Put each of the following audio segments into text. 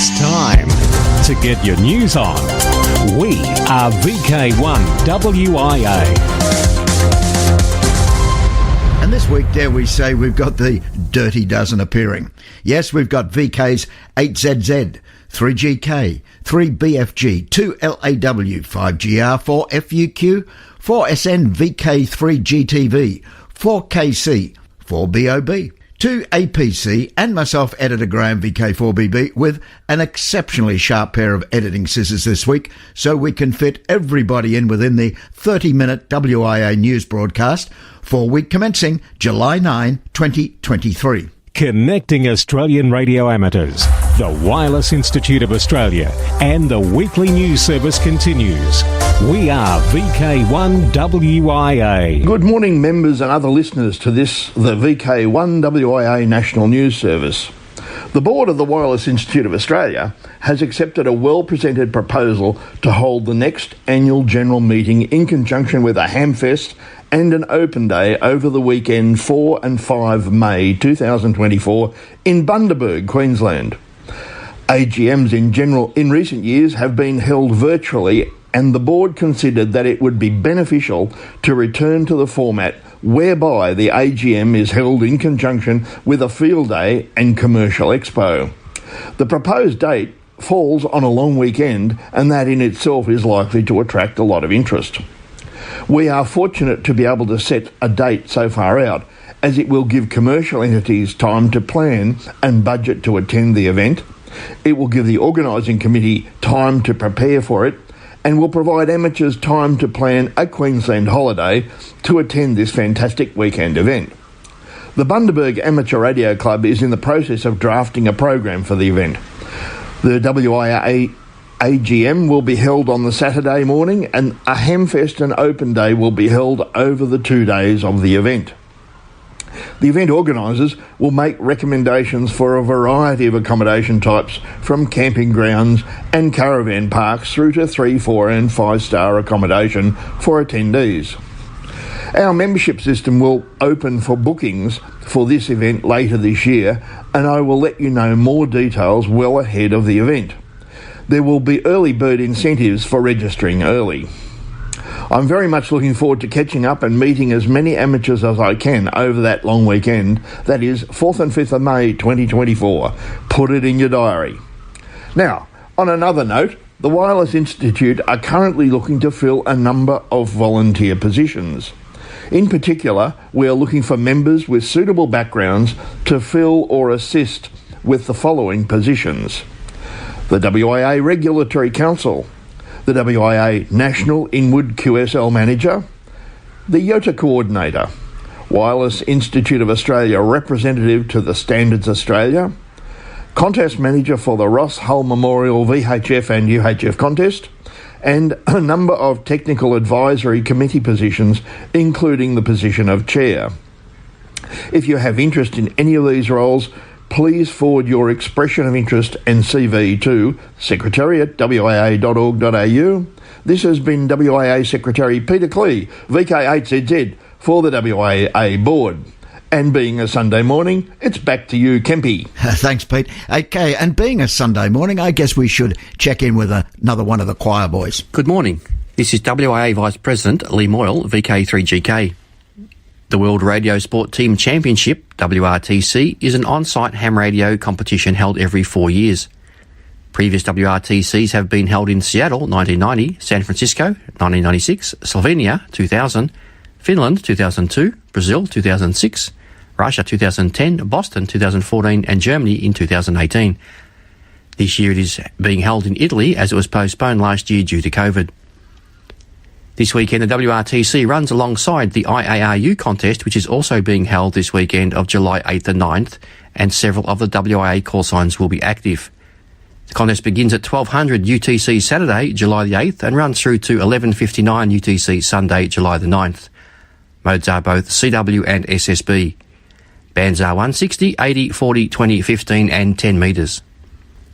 It's time to get your news on. We are VK1WIA. And this week, dare we say, we've got the Dirty Dozen appearing. Yes, we've got VK's 8ZZ, 3GK, 3BFG, 2LAW, 5GR, 4FUQ, 4SN, VK, 3GTV, 4KC, 4BOB, 2APC, and myself, Editor Graham, VK4BB, with an exceptionally sharp pair of editing scissors this week, so we can fit everybody in within the 30-minute WIA news broadcast for week commencing July 9, 2023. Connecting Australian radio amateurs. The Wireless Institute of Australia and the weekly news service continues. We are VK1WIA. Good morning, members and other listeners to this, the VK1WIA National News Service. The board of the Wireless Institute of Australia has accepted a well-presented proposal to hold the next annual general meeting in conjunction with a hamfest and an open day over the weekend 4 and 5 May 2024 in Bundaberg, Queensland. AGMs in recent years have been held virtually, and the board considered that it would be beneficial to return to the format whereby the AGM is held in conjunction with a field day and commercial expo. The proposed date falls on a long weekend, and that in itself is likely to attract a lot of interest. We are fortunate to be able to set a date so far out, as it will give commercial entities time to plan and budget to attend the event. It will give the organising committee time to prepare for it, and will provide amateurs time to plan a Queensland holiday to attend this fantastic weekend event. The Bundaberg Amateur Radio Club is in the process of drafting a program for the event. The WIA AGM will be held on the Saturday morning, and a hamfest and open day will be held over the 2 days of the event. The event organisers will make recommendations for a variety of accommodation types, from camping grounds and caravan parks through to 3, 4 and 5-star accommodation for attendees. Our membership system will open for bookings for this event later this year, and I will let you know more details well ahead of the event. There will be early bird incentives for registering early. I'm very much looking forward to catching up and meeting as many amateurs as I can over that long weekend. That is 4th and 5th of May 2024. Put it in your diary. Now, on another note, the Wireless Institute are currently looking to fill a number of volunteer positions. In particular, we are looking for members with suitable backgrounds to fill or assist with the following positions: the WIA Regulatory Council, the WIA National Inward QSL Manager, the YOTA Coordinator, Wireless Institute of Australia Representative to the Standards Australia, Contest Manager for the Ross Hull Memorial VHF and UHF Contest, and a number of Technical Advisory Committee positions, including the position of Chair. If you have interest in any of these roles, please forward your expression of interest and CV to secretary@wia.org.au. This has been WIA Secretary Peter Clee, VK8ZZ, for the WIA board. And being a Sunday morning, it's back to you, Kempy. Thanks, Pete. Okay, and being a Sunday morning, I guess we should check in with another one of the choir boys. Good morning. This is WIA Vice President Lee Moyle, VK3GK. The World Radio Sport Team Championship, WRTC, is an on-site ham radio competition held every 4 years. Previous WRTCs have been held in Seattle, 1990, San Francisco, 1996, Slovenia, 2000, Finland, 2002, Brazil, 2006, Russia, 2010, Boston, 2014, and Germany in 2018. This year it is being held in Italy, as it was postponed last year due to COVID. This weekend, the WRTC runs alongside the IARU contest, which is also being held this weekend of July 8th and 9th, and several of the WIA call signs will be active. The contest begins at 1200 UTC Saturday, July the 8th, and runs through to 11:59 UTC Sunday, July the 9th. Modes are both CW and SSB. Bands are 160, 80, 40, 20, 15 and 10 metres.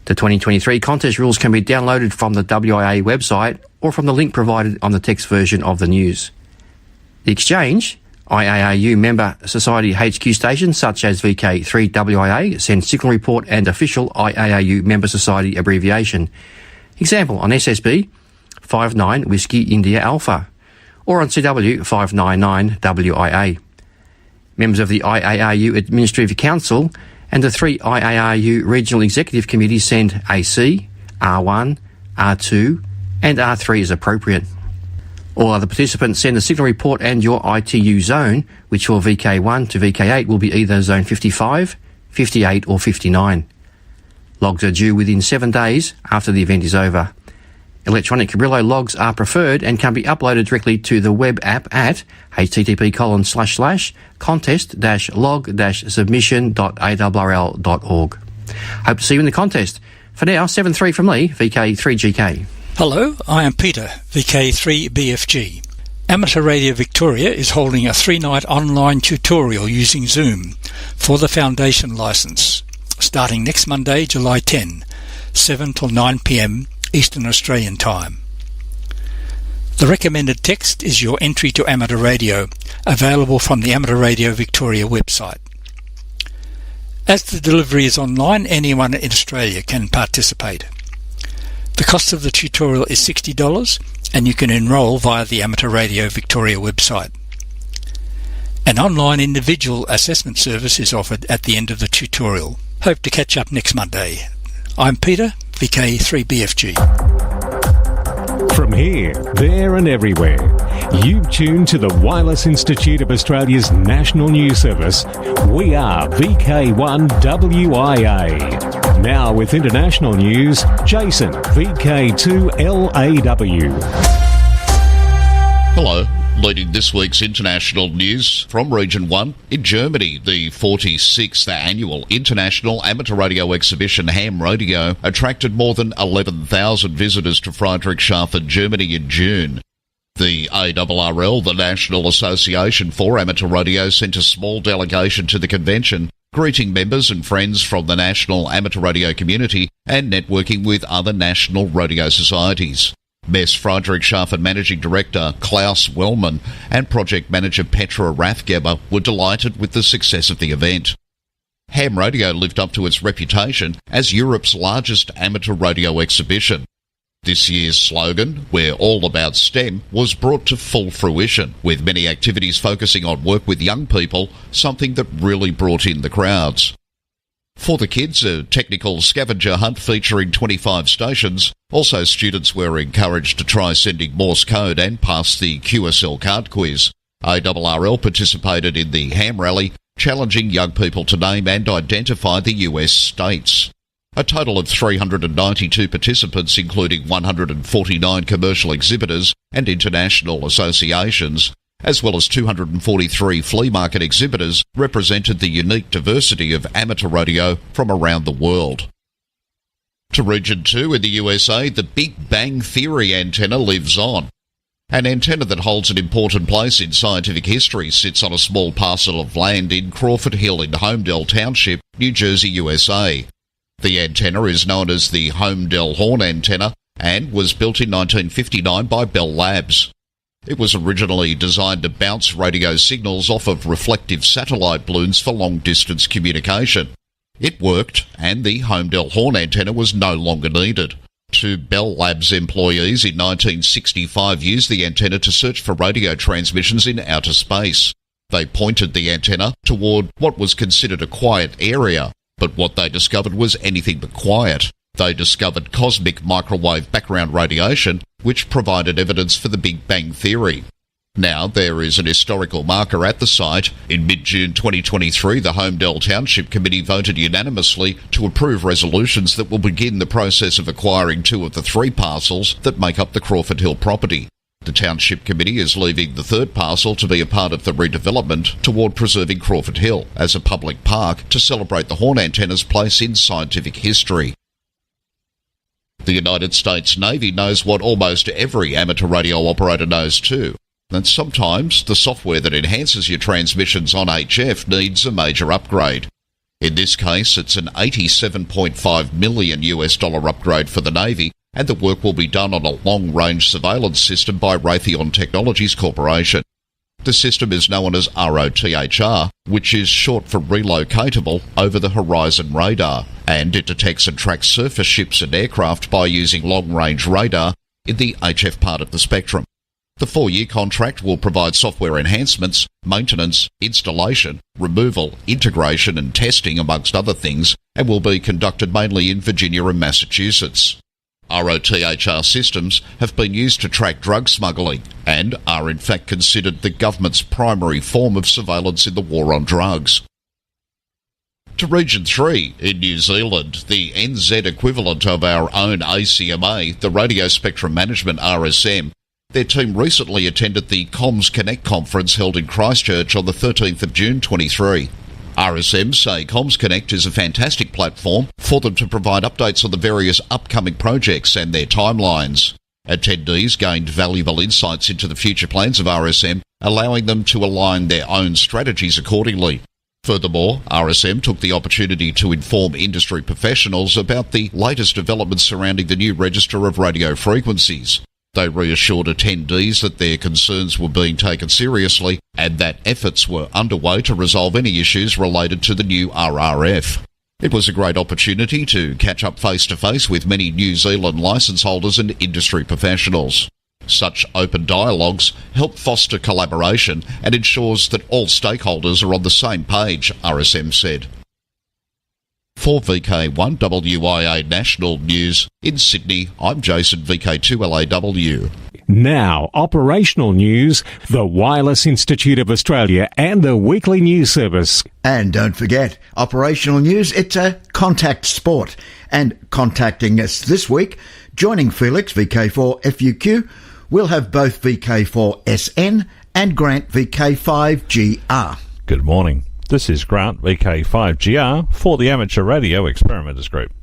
The 2023 contest rules can be downloaded from the WIA website or from the link provided on the text version of the news. The exchange, IARU member society HQ stations such as VK3WIA send signal report and official IARU member society abbreviation. Example on SSB 59 Whiskey India Alpha, or on CW 599 WIA. Members of the IARU Administrative Council and the 3 IARU Regional Executive Committees send AC, R1, R2 and R3 as appropriate. All other participants send a signal report and your ITU zone, which for VK1 to VK8 will be either Zone 55, 58 or 59. Logs are due within 7 days after the event is over. Electronic Cabrillo logs are preferred and can be uploaded directly to the web app at http://contest-log-submission.arrl.org. Hope to see you in the contest. For now, 7-3 from Lee, VK3GK. Hello, I am Peter, VK3BFG. Amateur Radio Victoria is holding a 3-night online tutorial using Zoom for the Foundation licence, starting next Monday, July 10, 7 till 9 p.m. Eastern Australian Time. The recommended text is your entry to amateur radio, available from the Amateur Radio Victoria website. As the delivery is online, anyone in Australia can participate. The cost of the tutorial is $60 and you can enrol via the Amateur Radio Victoria website. An online individual assessment service is offered at the end of the tutorial. Hope to catch up next Monday. I'm Peter, VK3BFG. From here, there and everywhere, you've tuned to the Wireless Institute of Australia's National News Service. We are VK1WIA. Now with international news, Jason, VK2LAW. Hello. Leading this week's international news from Region 1, in Germany, the 46th Annual International Amateur Radio Exhibition Ham Radio attracted more than 11,000 visitors to Friedrichshafen, Germany in June. The ARRL, the National Association for Amateur Radio, sent a small delegation to the convention, greeting members and friends from the national amateur radio community and networking with other national radio societies. Mess Friedrichshafen Managing Director Klaus Wellman and Project Manager Petra Rathgeber were delighted with the success of the event. Ham Radio lived up to its reputation as Europe's largest amateur radio exhibition. This year's slogan, "We're all about STEM," was brought to full fruition, with many activities focusing on work with young people, something that really brought in the crowds. For the kids, a technical scavenger hunt featuring 25 stations. Also, students were encouraged to try sending Morse code and pass the QSL card quiz. ARRL participated in the Ham Rally, challenging young people to name and identify the US states. A total of 392 participants, including 149 commercial exhibitors and international associations, as well as 243 flea market exhibitors, represented the unique diversity of amateur radio from around the world. To Region 2 in the USA, the Big Bang Theory antenna lives on. An antenna that holds an important place in scientific history sits on a small parcel of land in Crawford Hill in Homedale Township, New Jersey, USA. The antenna is known as the Homedale Horn antenna and was built in 1959 by Bell Labs. It was originally designed to bounce radio signals off of reflective satellite balloons for long-distance communication. It worked, and the Homedale Horn antenna was no longer needed. Two Bell Labs employees in 1965 used the antenna to search for radio transmissions in outer space. They pointed the antenna toward what was considered a quiet area, but what they discovered was anything but quiet. They discovered cosmic microwave background radiation, which provided evidence for the Big Bang Theory. Now there is an historical marker at the site. In mid-June 2023, the Homedale Township Committee voted unanimously to approve resolutions that will begin the process of acquiring 2 of the 3 parcels that make up the Crawford Hill property. The Township Committee is leaving the 3rd parcel to be a part of the redevelopment toward preserving Crawford Hill as a public park to celebrate the horn antenna's place in scientific history. The United States Navy knows what almost every amateur radio operator knows too, that sometimes the software that enhances your transmissions on HF needs a major upgrade. In this case, it's an $87.5 million upgrade for the Navy, and the work will be done on a long-range surveillance system by Raytheon Technologies Corporation. The system is known as ROTHR, which is short for Relocatable Over the Horizon Radar, and it detects and tracks surface ships and aircraft by using long-range radar in the HF part of the spectrum. The 4-year contract will provide software enhancements, maintenance, installation, removal, integration and testing, amongst other things, and will be conducted mainly in Virginia and Massachusetts. ROTHR systems have been used to track drug smuggling and are in fact considered the government's primary form of surveillance in the war on drugs. To Region 3 in New Zealand, the NZ equivalent of our own ACMA, the Radio Spectrum Management RSM, their team recently attended the Comms Connect conference held in Christchurch on the 13th of June 23. RSM say Comms Connect is a fantastic platform for them to provide updates on the various upcoming projects and their timelines. Attendees gained valuable insights into the future plans of RSM, allowing them to align their own strategies accordingly. Furthermore, RSM took the opportunity to inform industry professionals about the latest developments surrounding the new register of radio frequencies. They reassured attendees that their concerns were being taken seriously and that efforts were underway to resolve any issues related to the new RRF. It was a great opportunity to catch up face-to-face with many New Zealand licence holders and industry professionals. Such open dialogues help foster collaboration and ensures that all stakeholders are on the same page, RSM said. For VK1 WIA National News in Sydney, I'm Jason, VK2LAW. Now, operational news, the Wireless Institute of Australia and the weekly news service. And don't forget, operational news, it's a contact sport. And contacting us this week, joining Felix, VK4FUQ, we'll have both VK4SN and Grant, VK5GR. Good morning. This is Grant, VK5GR, for the Amateur Radio Experimenters Group.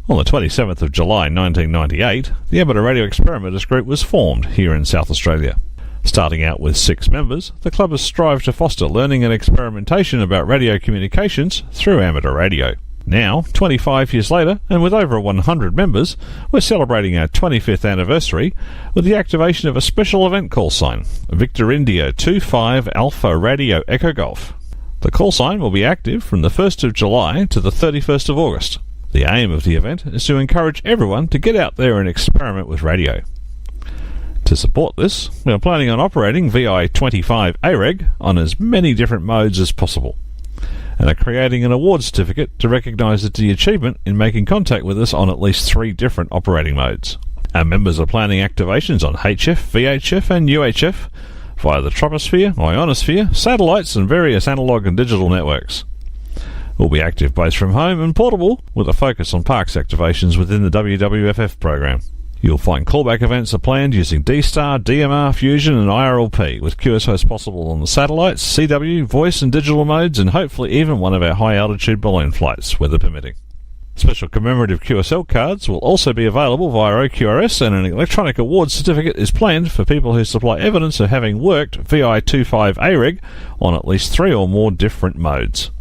On the 27th of July 1998, the Amateur Radio Experimenters Group was formed here in South Australia. Starting out with 6 members, the club has strived to foster learning and experimentation about radio communications through amateur radio. Now, 25 years later, and with over 100 members, we're celebrating our 25th anniversary with the activation of a special event call sign, Victor India 25 Alpha Radio Echo Golf. The call sign will be active from the 1st of July to the 31st of August. The aim of the event is to encourage everyone to get out there and experiment with radio. To support this, we are planning on operating VI-25 AREG on as many different modes as possible, and are creating an award certificate to recognise the achievement in making contact with us on at least 3 different operating modes. Our members are planning activations on HF, VHF and UHF, via the troposphere, ionosphere, satellites and various analogue and digital networks. We'll be active both from home and portable, with a focus on parks activations within the WWFF program. You'll find callback events are planned using D-Star, DMR, Fusion and IRLP, with QSOs possible on the satellites, CW, voice and digital modes, and hopefully even one of our high-altitude balloon flights, weather permitting. Special commemorative QSL cards will also be available via OQRS, and an electronic award certificate is planned for people who supply evidence of having worked VI-25 AREG on at least 3 or more different modes.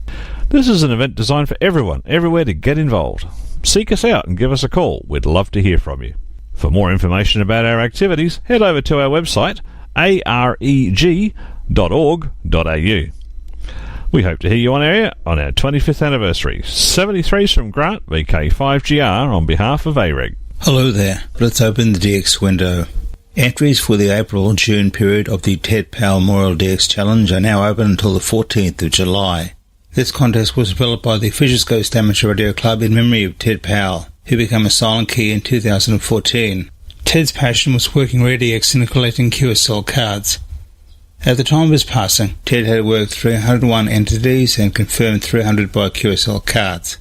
This is an event designed for everyone, everywhere to get involved. Seek us out and give us a call. We'd love to hear from you. For more information about our activities, head over to our website, areg.org.au. We hope to hear you on air on our 25th anniversary. 73's from Grant, VK5GR, on behalf of AREG. Hello there. Let's open the DX window. Entries for the April-June period of the Ted Powell Memorial DX Challenge are now open until the 14th of July. This contest was developed by the Fisher's Ghost Amateur Radio Club in memory of Ted Powell, who became a silent key in 2014. Ted's passion was working RadioX and collecting QSL cards. At the time of his passing, Ted had worked 301 entities and confirmed 300 by QSL cards.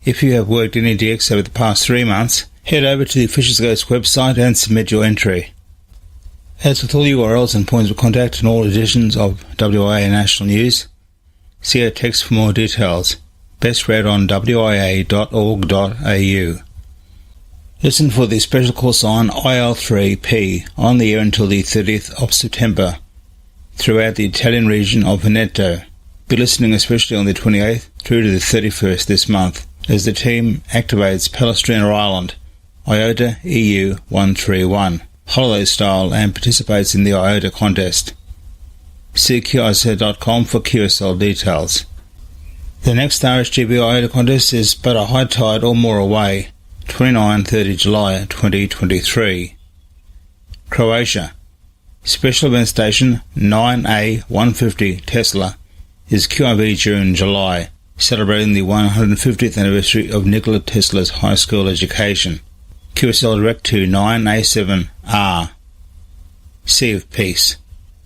If you have worked any DX over the past 3 months, head over to the Fisher's Ghost website and submit your entry. As with all URLs and points of contact in all editions of WIA National News, see our text for more details. Best read on wia.org.au. Listen for the special call sign IL3P on the air until the 30th of September throughout the Italian region of Veneto. Be listening especially on the 28th through to the 31st this month as the team activates Palestrina Island, IOTA EU 131, holiday style, and participates in the IOTA contest. See QIZ.com for QSL details. The next RSGBI contest is but a high tide or more away, 29-30 July 2023. Croatia. Special event station 9A150 Tesla is QIV during July, celebrating the 150th anniversary of Nikola Tesla's high school education. QSL direct to 9A7R. Sea of Peace.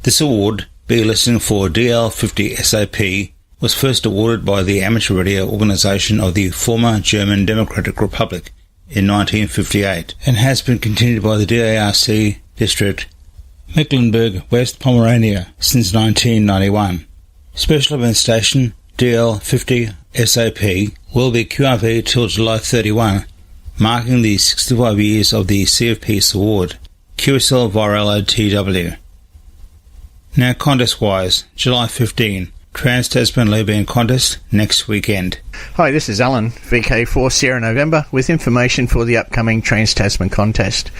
This award, be listening for DL50 SAP, was first awarded by the Amateur Radio Organization of the former German Democratic Republic in 1958 and has been continued by the DARC District, Mecklenburg, West Pomerania since 1991. Special event station DL50 SAP will be QRV till July 31, marking the 65 years of the Sea of Peace Award. QSL via LOTW. Now contest-wise, July 15, Trans-Tasman Leiband Contest next weekend. Hi, this is Alan, VK4 Sierra November, with information for the upcoming Trans-Tasman contest.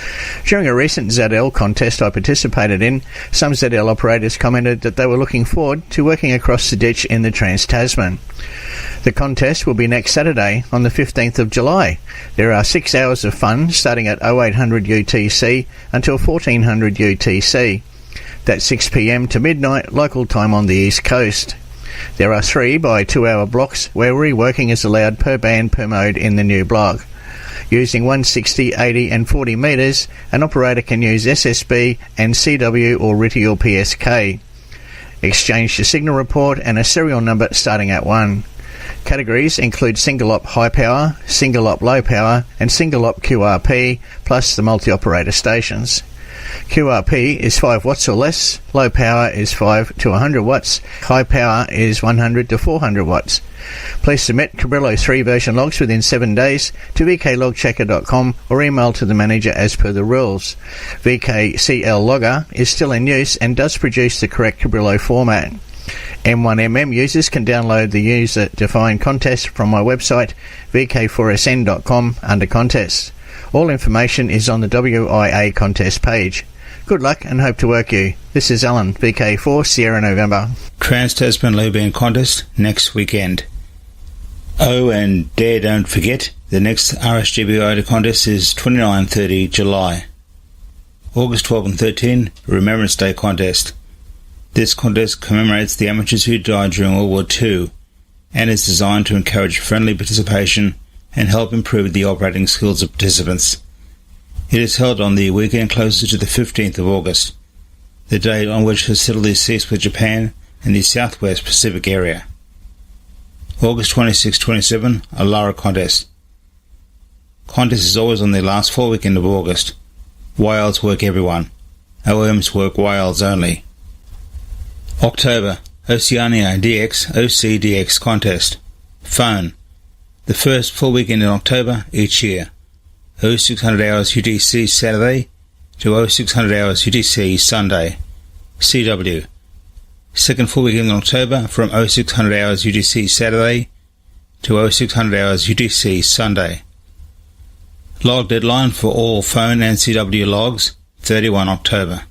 During a recent ZL contest I participated in, some ZL operators commented that they were looking forward to working across the ditch in the Trans-Tasman. The contest will be next Saturday on the 15th of July. There are 6 hours of fun starting at 0800 UTC until 1400 UTC. That's 6 p.m. to midnight local time on the East Coast. There are 3 by 2 hour blocks where reworking is allowed per band per mode in the new block. Using 160, 80 and 40 metres, an operator can use SSB and CW or RTTY or PSK. Exchange the signal report and a serial number starting at 1. Categories include single op high power, single op low power and single op QRP, plus the multi-operator stations. QRP is 5 watts or less, low power is 5 to 100 watts, high power is 100 to 400 watts. Please submit Cabrillo 3 version logs within 7 days to vklogchecker.com or email to the manager as per the rules. VKCL Logger is still in use and does produce the correct Cabrillo format. M1MM users can download the user-defined contest from my website vk4sn.com under contests. All information is on the WIA contest page. Good luck and hope to work you. This is Alan, VK4 Sierra November. Trans-Tasman Leiband Contest next weekend. Oh, and dare don't forget, the next RSGBI contest is 29-30 July. August 12 and 13, Remembrance Day Contest. This contest commemorates the amateurs who died during World War II and is designed to encourage friendly participation and help improve the operating skills of participants. It is held on the weekend closest to the 15th of August, the date on which hostilities ceased with Japan and the Southwest Pacific area. August 26-27, a Lara contest. Contest is always on the last full weekend of August. Wilds work everyone. OMs work wilds only. October, Oceania DX OCDX contest. Phone. The first full weekend in October each year. 0600 hours UTC Saturday to 0600 hours UTC Sunday. CW. Second full weekend in October from 0600 hours UTC Saturday to 0600 hours UTC Sunday. Log deadline for all phone and CW logs, 31 October.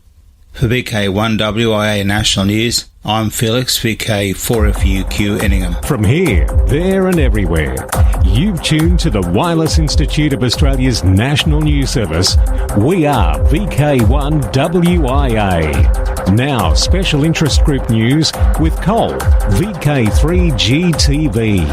For VK1WIA National News, I'm Felix, VK4FUQ Enningham. From here, there and everywhere, you've tuned to the Wireless Institute of Australia's National News Service. We are VK1WIA. Now, Special Interest Group News with Cole, VK3GTV.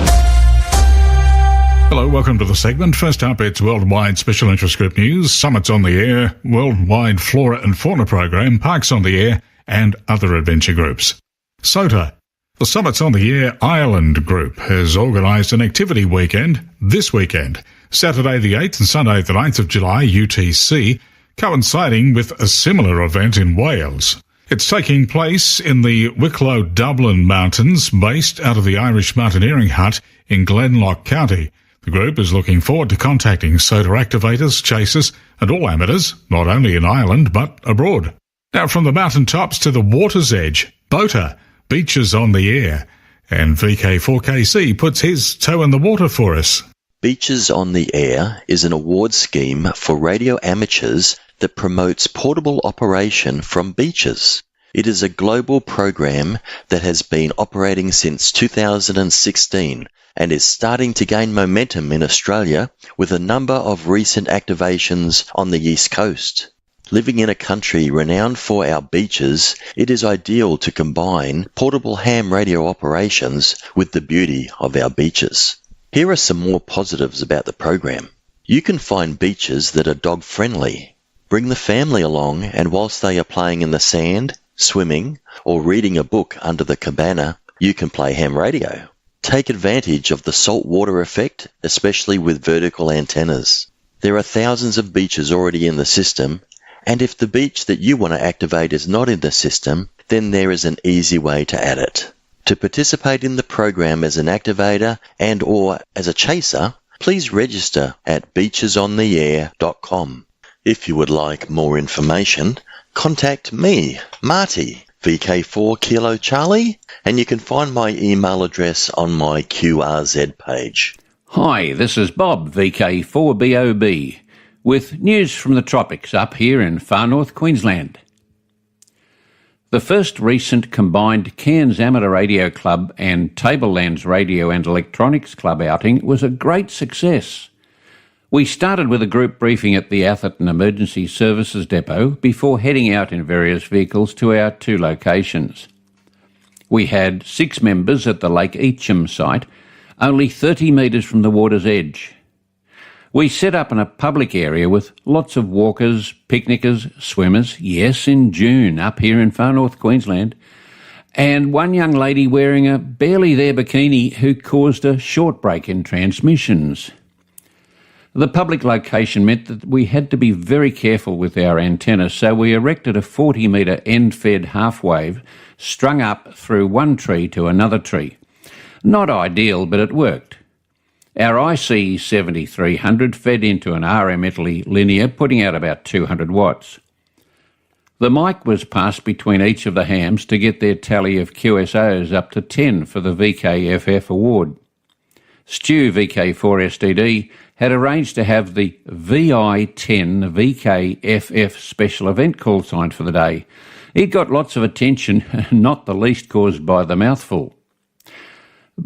Hello, welcome to the segment. First up, it's Worldwide Special Interest Group News, Summits on the Air, Worldwide Flora and Fauna Program, Parks on the Air, and other adventure groups. SOTA, the Summits on the Air Ireland Group, has organised an activity weekend this weekend, Saturday the 8th and Sunday the 9th of July, UTC, coinciding with a similar event in Wales. It's taking place in the Wicklow Dublin Mountains, based out of the Irish Mountaineering Hut in Glenlock County. The group is looking forward to contacting SOTA activators, chasers and all amateurs, not only in Ireland but abroad. Now from the mountain tops to the water's edge, BOTA, Beaches on the Air, and VK4KC puts his toe in the water for us. Beaches on the Air is an award scheme for radio amateurs that promotes portable operation from beaches. It is a global program that has been operating since 2016 and is starting to gain momentum in Australia with a number of recent activations on the East Coast. Living in a country renowned for our beaches, it is ideal to combine portable ham radio operations with the beauty of our beaches. Here are some more positives about the program. You can find beaches that are dog-friendly. Bring the family along, and whilst they are playing in the sand, swimming, or reading a book under the cabana, you can play ham radio. Take advantage of the saltwater effect, especially with vertical antennas. There are thousands of beaches already in the system, and if the beach that you want to activate is not in the system, then there is an easy way to add it. To participate in the program as an activator and or as a chaser, please register at beachesontheair.com. If you would like more information, contact me, Marty, VK4 Kilo Charlie, and you can find my email address on my QRZ page. Hi, this is Bob, VK4BOB, with news from the tropics up here in far north Queensland. The first recent combined Cairns Amateur Radio Club and Tablelands Radio and Electronics Club outing was a great success. We started with a group briefing at the Atherton Emergency Services Depot before heading out in various vehicles to our 2 locations. We had 6 members at the Lake Eacham site, only 30 metres from the water's edge. We set up in a public area with lots of walkers, picnickers, swimmers, yes, in June up here in far north Queensland, and one young lady wearing a barely there bikini who caused a short break in transmissions. The public location meant that we had to be very careful with our antenna, so we erected a 40-metre end-fed half-wave strung up through one tree to another tree. Not ideal, but it worked. Our IC 7300 fed into an RM Italy linear, putting out about 200 watts. The mic was passed between each of the hams to get their tally of QSOs up to 10 for the VKFF award. Stu, VK4STD, had arranged to have the VI10 VKFF special event call sign for the day. It got lots of attention, not the least caused by the mouthful.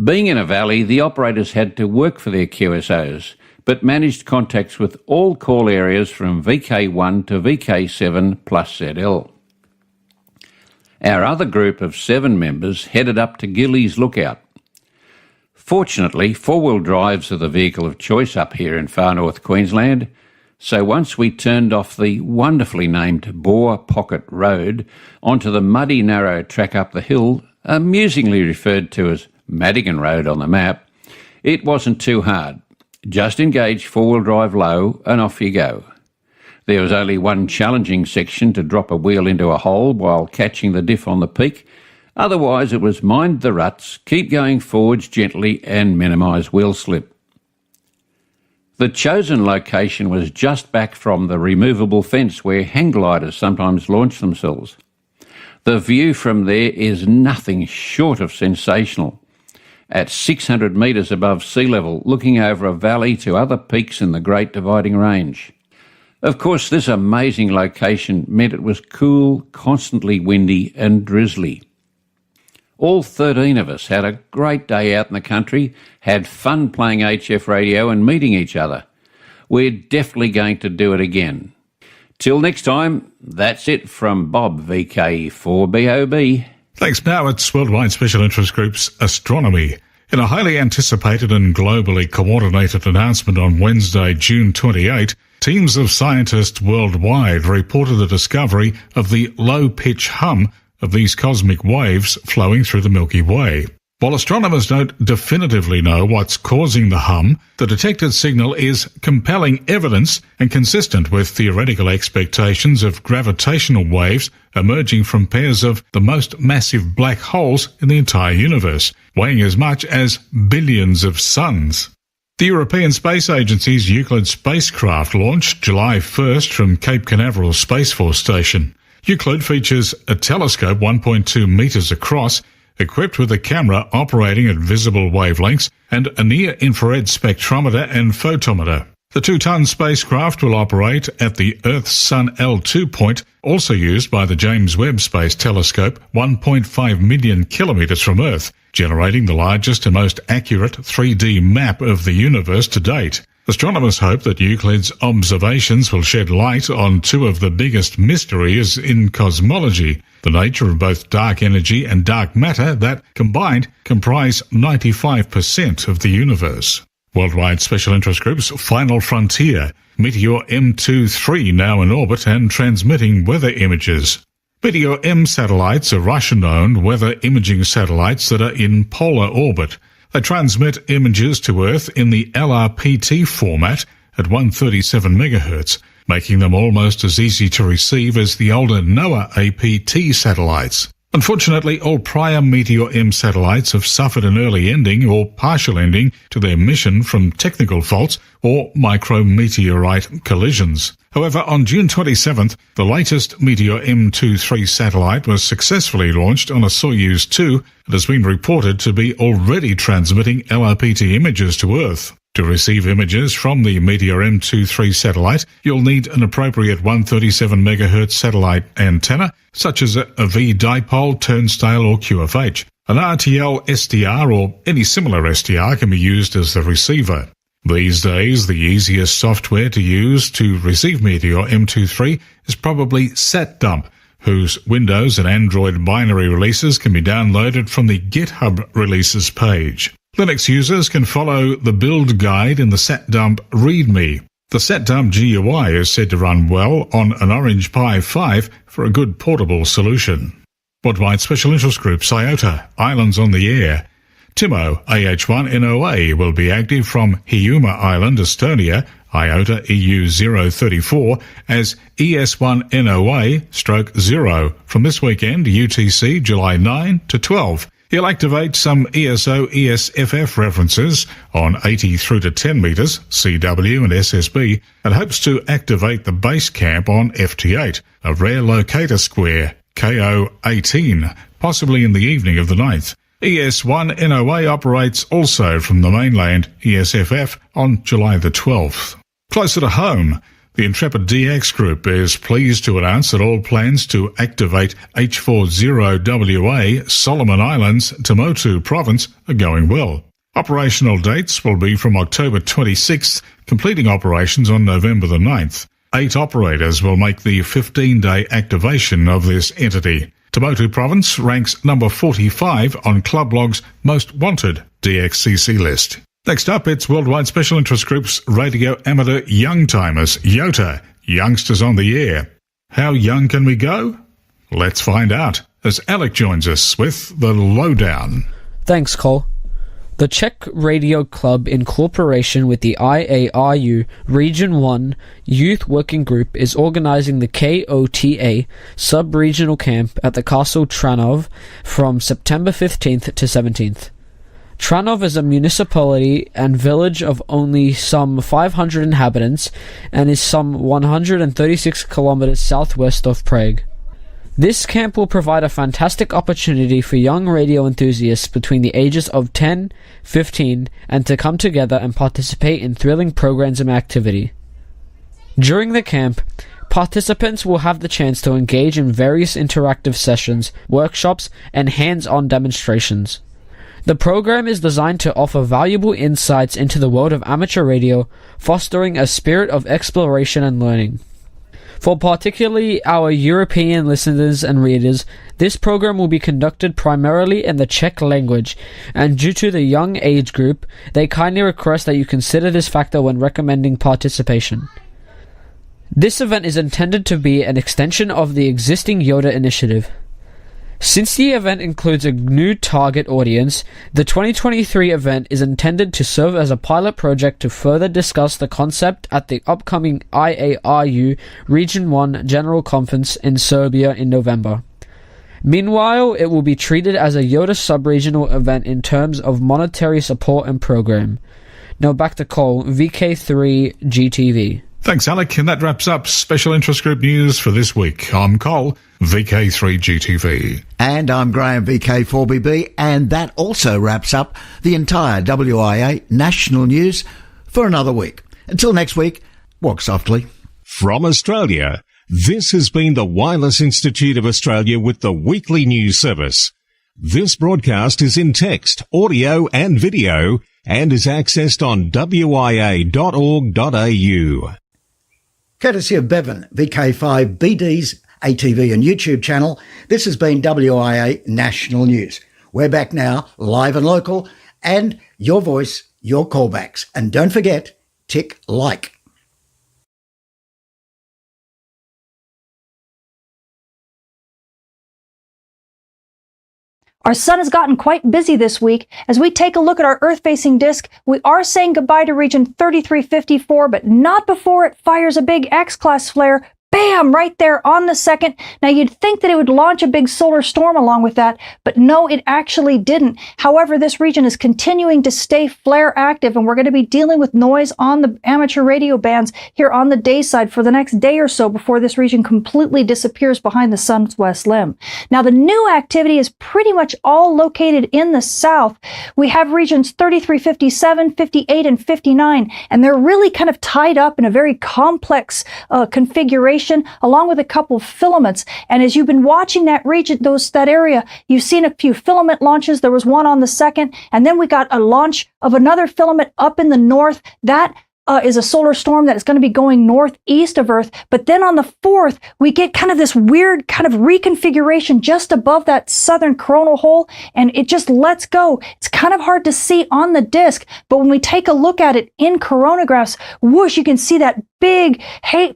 Being in a valley, the operators had to work for their QSOs, but managed contacts with all call areas from VK1 to VK7 plus ZL. Our other group of 7 members headed up to Gillies Lookout. Fortunately, 4-wheel drives are the vehicle of choice up here in far north Queensland, so once we turned off the wonderfully named Boar Pocket Road onto the muddy narrow track up the hill, amusingly referred to as Madigan Road on the map, it wasn't too hard. Just engage 4-wheel drive low and off you go. There was only one challenging section to drop a wheel into a hole while catching the diff on the peak. Otherwise it was mind the ruts, keep going forwards gently and minimise wheel slip. The chosen location was just back from the removable fence where hang gliders sometimes launch themselves. The view from there is nothing short of sensational. At 600 metres above sea level, looking over a valley to other peaks in the Great Dividing Range. Of course, this amazing location meant it was cool, constantly windy and drizzly. All 13 of us had a great day out in the country, had fun playing HF radio and meeting each other. We're definitely going to do it again. Till next time, that's it from Bob, VK4BOB. Thanks. Now it's Worldwide Special Interest Group's Astronomy. In a highly anticipated and globally coordinated announcement on Wednesday, June 28, teams of scientists worldwide reported the discovery of the low-pitch hum of these cosmic waves flowing through the Milky Way. While astronomers don't definitively know what's causing the hum, the detected signal is compelling evidence and consistent with theoretical expectations of gravitational waves emerging from pairs of the most massive black holes in the entire universe, weighing as much as billions of suns. The European Space Agency's Euclid spacecraft launched July 1st from Cape Canaveral Space Force Station. Euclid features a telescope 1.2 metres across, equipped with a camera operating at visible wavelengths and a near-infrared spectrometer and photometer. The 2-ton spacecraft will operate at the Earth-Sun L2 point, also used by the James Webb Space Telescope, 1.5 million kilometres from Earth, generating the largest and most accurate 3D map of the universe to date. Astronomers hope that Euclid's observations will shed light on two of the biggest mysteries in cosmology, the nature of both dark energy and dark matter that, combined, comprise 95% of the universe. Worldwide Special Interest Group's Final Frontier, Meteor M23 now in orbit and transmitting weather images. Meteor M satellites are Russian-owned weather imaging satellites that are in polar orbit. They transmit images to Earth in the LRPT format at 137 MHz, making them almost as easy to receive as the older NOAA APT satellites. Unfortunately, all prior Meteor M satellites have suffered an early ending or partial ending to their mission from technical faults or micrometeorite collisions. However, on June 27th, the latest Meteor M23 satellite was successfully launched on a Soyuz 2 and has been reported to be already transmitting LRPT images to Earth. To receive images from the Meteor M23 satellite, you'll need an appropriate 137 MHz satellite antenna, such as a V-dipole, turnstile or QFH. An RTL SDR or any similar SDR can be used as the receiver. These days, the easiest software to use to receive Meteor M23 is probably SatDump, whose Windows and Android binary releases can be downloaded from the GitHub releases page. Linux users can follow the build guide in the SatDump README. The SatDump GUI is said to run well on an Orange Pi 5 for a good portable solution. Worldwide Special Interest Group IOTA, Islands on the Air. Timo AH1NOA will be active from Hiiumaa Island, Estonia, IOTA EU 034, as ES1NOA/0 from this weekend, UTC July 9 to 12. He'll activate some ESO-ESFF references on 80 through to 10 metres, CW and SSB, and hopes to activate the base camp on FT8, a rare locator square, KO18, possibly in the evening of the 9th. ES1NOA operates also from the mainland ESFF on July the 12th. Closer to home, the Intrepid DX Group is pleased to announce that all plans to activate H40WA Solomon Islands, Tuamotu Province are going well. Operational dates will be from October 26th, completing operations on November the 9th. 8 operators will make the 15-day activation of this entity. Tuamotu Province ranks number 45 on Club Log's Most Wanted DXCC list. Next up, it's Worldwide Special Interest Group's Radio Amateur Young Timers, YOTA, Youngsters on the Air. How young can we go? Let's find out, as Alec joins us with the lowdown. Thanks, Cole. The Czech Radio Club, in cooperation with the IARU Region 1 Youth Working Group, is organising the KOTA sub-regional camp at the Castle Tranov from September 15th to 17th. Tranov is a municipality and village of only some 500 inhabitants and is some 136 kilometers southwest of Prague. This camp will provide a fantastic opportunity for young radio enthusiasts between the ages of 10, 15, and to come together and participate in thrilling programs and activity. During the camp, participants will have the chance to engage in various interactive sessions, workshops, and hands-on demonstrations. The program is designed to offer valuable insights into the world of amateur radio, fostering a spirit of exploration and learning. For particularly our European listeners and readers, this program will be conducted primarily in the Czech language, and due to the young age group, they kindly request that you consider this factor when recommending participation. This event is intended to be an extension of the existing YOTA initiative. Since the event includes a new target audience, the 2023 event is intended to serve as a pilot project to further discuss the concept at the upcoming IARU Region 1 General Conference in Serbia in November. Meanwhile, it will be treated as a YOTA sub-regional event in terms of monetary support and program. Now back to Cole, VK3 GTV. Thanks, Alec, and that wraps up Special Interest Group News for this week. I'm Cole, VK3GTV. And I'm Graham, VK4BB, and that also wraps up the entire WIA national news for another week. Until next week, walk softly. From Australia, this has been the Wireless Institute of Australia with the weekly news service. This broadcast is in text, audio and video and is accessed on wia.org.au. Courtesy of Bevan, VK5BD's ATV and YouTube channel, this has been WIA National News. We're back now, live and local, and your voice, your callbacks. And don't forget, tick like. Our sun has gotten quite busy this week. As we take a look at our Earth-facing disk, we are saying goodbye to region 3354, but not before it fires a big X-class flare. Bam! Right there on the second. Now, you'd think that it would launch a big solar storm along with that, but no, it actually didn't. However, this region is continuing to stay flare active, and we're going to be dealing with noise on the amateur radio bands here on the day side for the next day or so before this region completely disappears behind the sun's west limb. Now, the new activity is pretty much all located in the south. We have regions 3357, 58, and 59, and they're really kind of tied up in a very complex configuration, along with a couple of filaments. And as you've been watching that region, that area, you've seen a few filament launches. There was one on the second, and then we got a launch of another filament up in the north. That is a solar storm that is going to be going northeast of Earth. But then on the 4th, we get kind of this weird kind of reconfiguration just above that southern coronal hole, and it just lets go. It's kind of hard to see on the disk, but when we take a look at it in coronagraphs, whoosh, you can see that big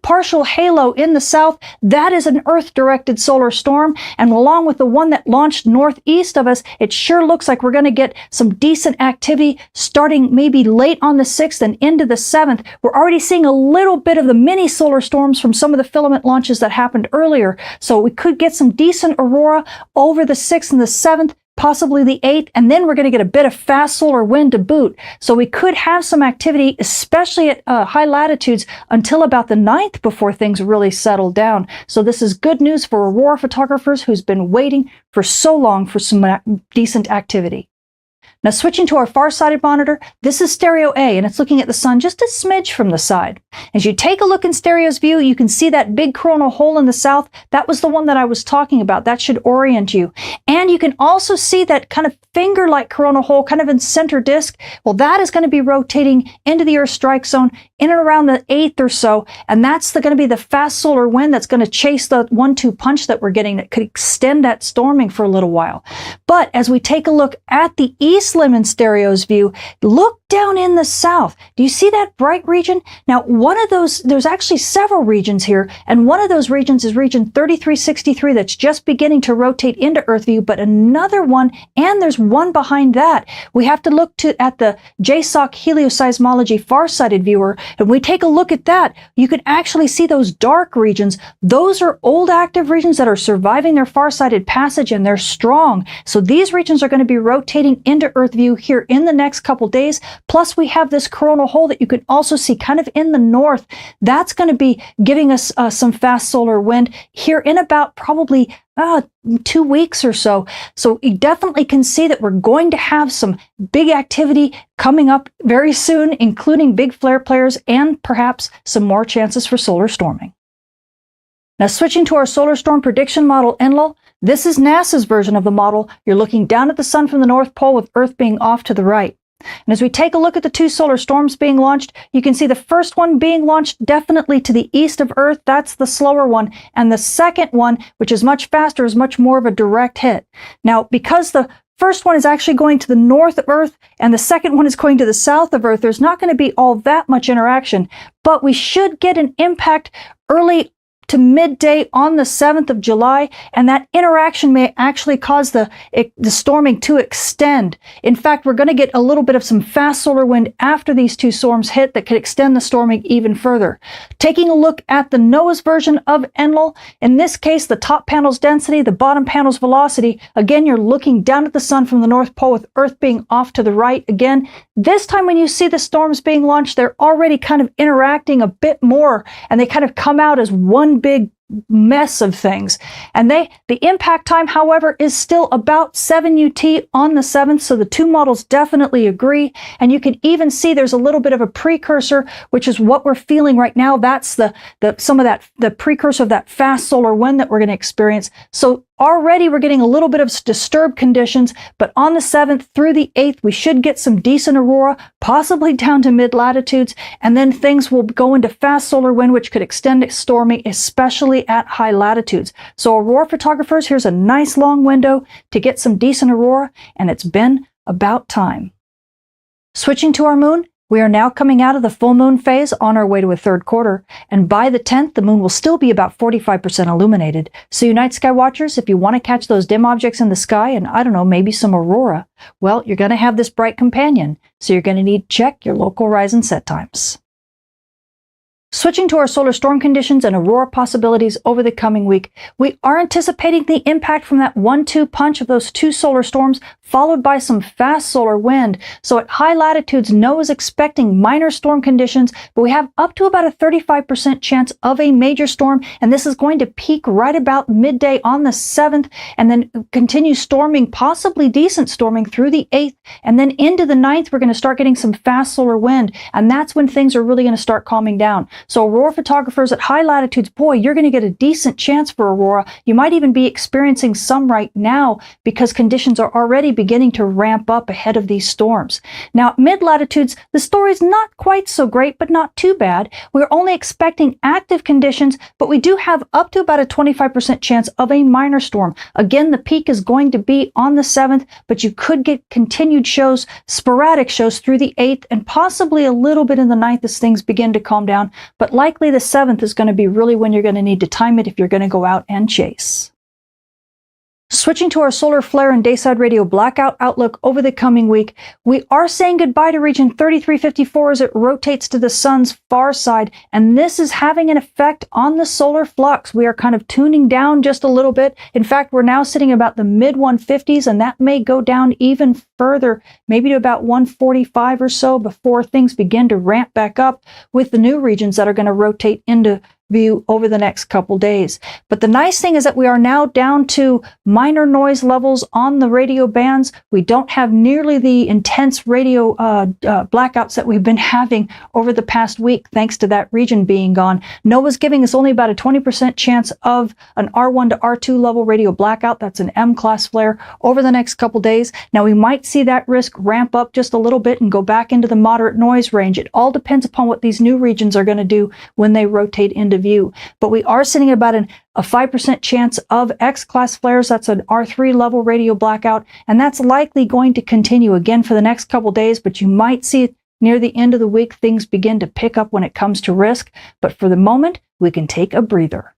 partial halo in the south. That is an Earth-directed solar storm, and along with the one that launched northeast of us, it sure looks like we're going to get some decent activity starting maybe late on the 6th and into the 7th. We're already seeing a little bit of the mini solar storms from some of the filament launches that happened earlier, so we could get some decent aurora over the 6th and the 7th, possibly the 8th, and then we're going to get a bit of fast solar wind to boot. So we could have some activity, especially at high latitudes, until about the 9th before things really settle down. So this is good news for aurora photographers who's been waiting for so long for some decent activity. Now, switching to our far-sided monitor, this is stereo A, and it's looking at the sun just a smidge from the side. As you take a look in stereo's view, you can see that big coronal hole in the south. That was the one that I was talking about. That should orient you. And you can also see that kind of finger-like coronal hole kind of in center disk. Well, that is going to be rotating into the Earth strike zone in and around the 8th or so, and that's going to be the fast solar wind that's going to chase the 1-2 punch that we're getting that could extend that storming for a little while. But as we take a look at the east limb in stereo's view, look down in the south. Do you see that bright region? Now, one of those, there's actually several regions here, and one of those regions is region 3363 that's just beginning to rotate into Earth view, but another one, and there's one behind that. We have to look at the JSOC helioseismology far-sighted viewer, and we take a look at that. You can actually see those dark regions. Those are old active regions that are surviving their far-sighted passage, and they're strong. So these regions are going to be rotating into Earth view here in the next couple days. Plus, we have this coronal hole that you can also see kind of in the north. That's going to be giving us some fast solar wind here in about probably 2 weeks or so. So you definitely can see that we're going to have some big activity coming up very soon, including big flare players and perhaps some more chances for solar storming. Now, switching to our solar storm prediction model, Enlil, this is NASA's version of the model. You're looking down at the sun from the North Pole with Earth being off to the right. And as we take a look at the 2 solar storms being launched, you can see the first one being launched definitely to the east of Earth. That's the slower one. And the second one, which is much faster, is much more of a direct hit. Now, because the first one is actually going to the north of Earth and the second one is going to the south of Earth, there's not going to be all that much interaction. But we should get an impact early to midday on the 7th of July, and that interaction may actually cause the storming to extend. In fact, we're going to get a little bit of some fast solar wind after these 2 storms hit that could extend the storming even further. Taking a look at the NOAA's version of Enlil, in this case, the top panel's density, the bottom panel's velocity. Again, you're looking down at the sun from the North Pole with Earth being off to the right. Again, this time when you see the storms being launched, they're already kind of interacting a bit more, and they kind of come out as one big mess of things. And the impact time, however, is still about 7 UT on the 7th, so the two models definitely agree. And you can even see there's a little bit of a precursor, which is what we're feeling right now. That's the precursor of that fast solar wind that we're going to experience. So already we're getting a little bit of disturbed conditions, but on the 7th through the 8th, we should get some decent aurora, possibly down to mid-latitudes, and then things will go into fast solar wind, which could extend to stormy, especially at high latitudes. So aurora photographers, here's a nice long window to get some decent aurora, and it's been about time. Switching to our moon, we are now coming out of the full moon phase on our way to a third quarter, and by the 10th, the moon will still be about 45% illuminated. So you night sky watchers, if you want to catch those dim objects in the sky and, I don't know, maybe some aurora, well, you're going to have this bright companion, so you're going to need to check your local rise and set times. Switching to our solar storm conditions and aurora possibilities over the coming week, we are anticipating the impact from that 1-2 punch of those two solar storms, followed by some fast solar wind. So at high latitudes, NOAA is expecting minor storm conditions, but we have up to about a 35% chance of a major storm, and this is going to peak right about midday on the 7th, and then continue storming, possibly decent storming through the 8th, and then into the 9th, we're going to start getting some fast solar wind, and that's when things are really going to start calming down. So aurora photographers at high latitudes, boy, you're going to get a decent chance for aurora. You might even be experiencing some right now because conditions are already beginning to ramp up ahead of these storms. Now, at mid-latitudes, the story's not quite so great, but not too bad. We're only expecting active conditions, but we do have up to about a 25% chance of a minor storm. Again, the peak is going to be on the 7th, but you could get continued shows, sporadic shows through the 8th, and possibly a little bit in the 9th as things begin to calm down. But likely the 7th is going to be really when you're going to need to time it if you're going to go out and chase. Switching to our solar flare and dayside radio blackout outlook over the coming week, we are saying goodbye to region 3354 as it rotates to the sun's far side, and this is having an effect on the solar flux. We are kind of tuning down just a little bit. In fact, we're now sitting about the mid 150s, and that may go down even further, maybe to about 145 or so before things begin to ramp back up with the new regions that are going to rotate into view over the next couple days. But the nice thing is that we are now down to minor noise levels on the radio bands. We don't have nearly the intense radio blackouts that we've been having over the past week, thanks to that region being gone. NOAA's giving us only about a 20% chance of an R1 to R2 level radio blackout. That's an M-class flare over the next couple days. Now, we might see that risk ramp up just a little bit and go back into the moderate noise range. It all depends upon what these new regions are going to do when they rotate into view. But we are sitting at about a 5% chance of X-class flares. That's an R3 level radio blackout, and that's likely going to continue again for the next couple days, but you might see it near the end of the week things begin to pick up when it comes to risk. But for the moment, we can take a breather.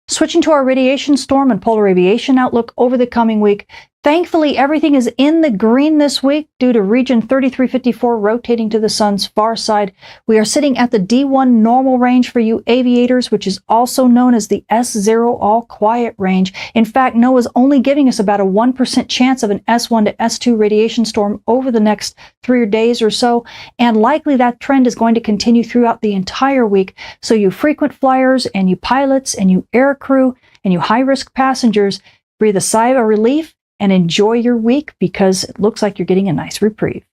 Switching to our radiation storm and polar aviation outlook over the coming week, thankfully everything is in the green this week due to region 3354 rotating to the sun's far side. We are sitting at the D1 normal range for you aviators, which is also known as the S0 all quiet range. In fact, NOAA is only giving us about a 1% chance of an S1 to S2 radiation storm over the next 3 days or so, and likely that trend is going to continue throughout the entire week. So you frequent flyers and you pilots and you air crew and you high-risk passengers, breathe a sigh of relief and enjoy your week because it looks like you're getting a nice reprieve.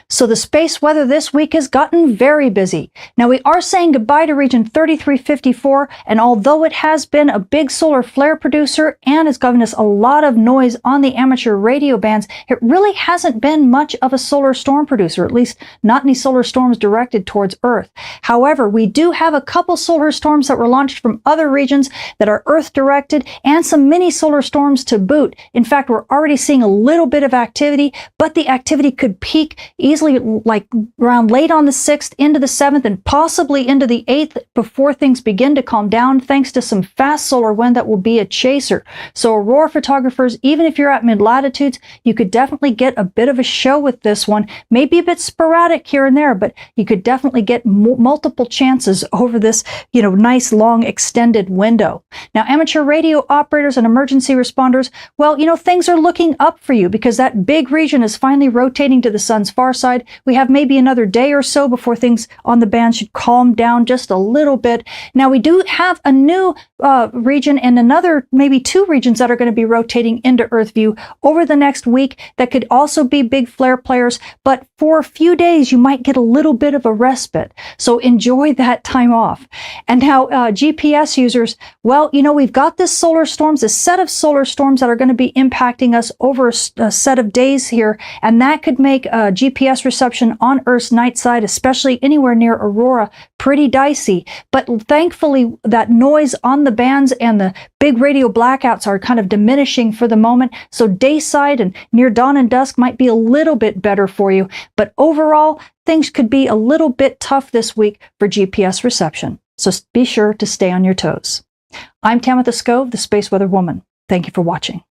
So the space weather this week has gotten very busy. Now we are saying goodbye to region 3354, and although it has been a big solar flare producer and has given us a lot of noise on the amateur radio bands, it really hasn't been much of a solar storm producer, at least not any solar storms directed towards Earth. However, we do have a couple solar storms that were launched from other regions that are Earth directed, and some mini solar storms to boot. In fact, we're already seeing a little bit of activity, but the activity could peak easily like around late on the 6th into the 7th and possibly into the 8th before things begin to calm down, thanks to some fast solar wind that will be a chaser. So aurora photographers, even if you're at mid-latitudes, you could definitely get a bit of a show with this one. Maybe a bit sporadic here and there, but you could definitely get multiple chances over this, nice long extended window. Now, amateur radio operators and emergency responders, well, things are looking up for you because that big region is finally rotating to the sun's far side. We have maybe another day or so before things on the band should calm down just a little bit. Now, we do have a new region and another, maybe two regions that are going to be rotating into Earth view over the next week that could also be big flare players, but for a few days you might get a little bit of a respite. So enjoy that time off. And now GPS users, well, you know, we've got this set of solar storms that are going to be impacting us over a set of days here, and that could make GPS reception on Earth's night side, especially anywhere near Aurora, pretty dicey. But thankfully, that noise on the bands and the big radio blackouts are kind of diminishing for the moment, so dayside and near dawn and dusk might be a little bit better for you. But overall, things could be a little bit tough this week for GPS reception, so be sure to stay on your toes. I'm Tamitha Skov, the Space Weather Woman. Thank you for watching.